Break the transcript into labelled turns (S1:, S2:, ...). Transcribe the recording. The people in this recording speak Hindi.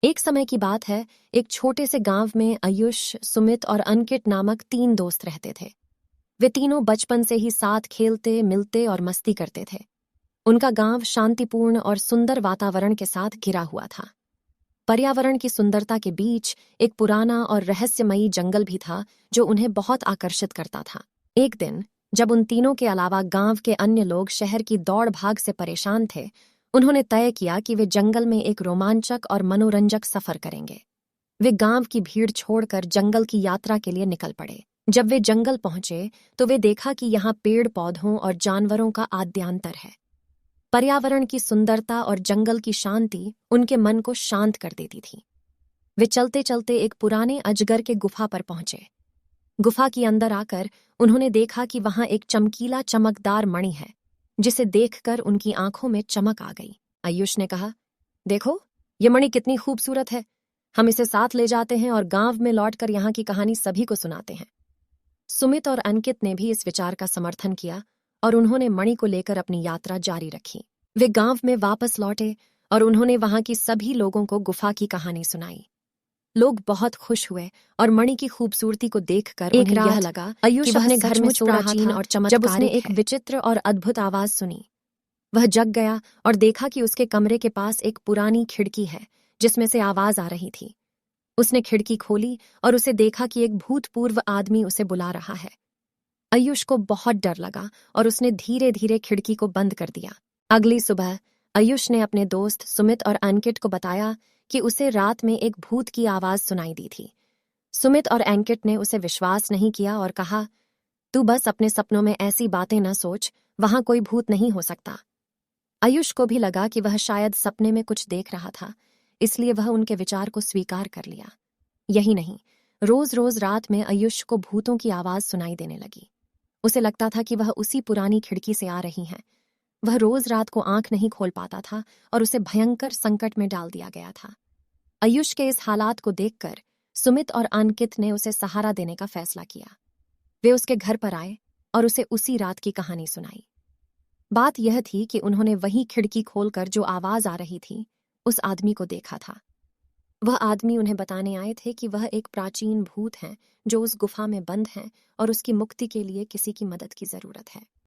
S1: एक समय की बात है, एक छोटे से गांव में आयुष, सुमित और अंकित नामक 3 दोस्त रहते थे। वे तीनों बचपन से ही साथ खेलते, मिलते और मस्ती करते थे। उनका गांव शांतिपूर्ण और सुंदर वातावरण के साथ घिरा हुआ था। पर्यावरण की सुंदरता के बीच एक पुराना और रहस्यमयी जंगल भी था, जो उन्हें बहुत आकर्षित करता था। एक दिन, जब उन तीनों के अलावा गांव के अन्य लोग शहर की दौड़ भाग से परेशान थे, उन्होंने तय किया कि वे जंगल में एक रोमांचक और मनोरंजक सफर करेंगे। वे गांव की भीड़ छोड़कर जंगल की यात्रा के लिए निकल पड़े। जब वे जंगल पहुंचे, तो वे देखा कि यहाँ पेड़ पौधों और जानवरों का आद्यांतर है। पर्यावरण की सुंदरता और जंगल की शांति उनके मन को शांत कर देती थी। वे चलते चलते एक पुराने अजगर के गुफा पर पहुंचे। गुफा के अंदर आकर उन्होंने देखा कि वहां एक चमकीला चमकदार मणि है, जिसे देखकर उनकी आंखों में चमक आ गई। आयुष ने कहा, देखो, ये मणि कितनी खूबसूरत है। हम इसे साथ ले जाते हैं और गांव में लौटकर यहाँ की कहानी सभी को सुनाते हैं। सुमित और अंकित ने भी इस विचार का समर्थन किया और उन्होंने मणि को लेकर अपनी यात्रा जारी रखी। वे गांव में वापस लौटे और उन्होंने वहां की सभी लोगों को गुफा की कहानी सुनाई। लोग बहुत खुश हुए और मणि की खूबसूरती को देखकर उन्हें यह लगा आयुष अपने घर में प्राचीन और चमत्कारिक जब उसने एक विचित्र और अद्भुत आवाज सुनी। वह जग गया और देखा कि उसके कमरे के पास एक पुरानी खिड़की है, जिसमें से आवाज आ रही थी। उसने खिड़की खोली और उसे देखा कि एक भूतपूर्व आदमी उसे बुला रहा है। आयुष को बहुत डर लगा और उसने धीरे धीरे खिड़की को बंद कर दिया। अगली सुबह आयुष ने अपने दोस्त सुमित और अंकित को बताया कि उसे रात में एक भूत की आवाज सुनाई दी थी। सुमित और अंकित ने उसे विश्वास नहीं किया और कहा, तू बस अपने सपनों में ऐसी बातें न सोच, वहां कोई भूत नहीं हो सकता। आयुष को भी लगा कि वह शायद सपने में कुछ देख रहा था, इसलिए वह उनके विचार को स्वीकार कर लिया। यही नहीं, रोज रोज रात में आयुष को भूतों की आवाज सुनाई देने लगी। उसे लगता था कि वह उसी पुरानी खिड़की से आ रही हैं। वह रोज रात को आंख नहीं खोल पाता था और उसे भयंकर संकट में डाल दिया गया था। आयुष के इस हालात को देखकर सुमित और अंकित ने उसे सहारा देने का फैसला किया। वे उसके घर पर आए और उसे उसी रात की कहानी सुनाई। बात यह थी कि उन्होंने वही खिड़की खोलकर जो आवाज आ रही थी, उस आदमी को देखा था। वह आदमी उन्हें बताने आए थे कि वह एक प्राचीन भूत हैं, जो उस गुफा में बंद हैं और उसकी मुक्ति के लिए किसी की मदद की जरूरत है।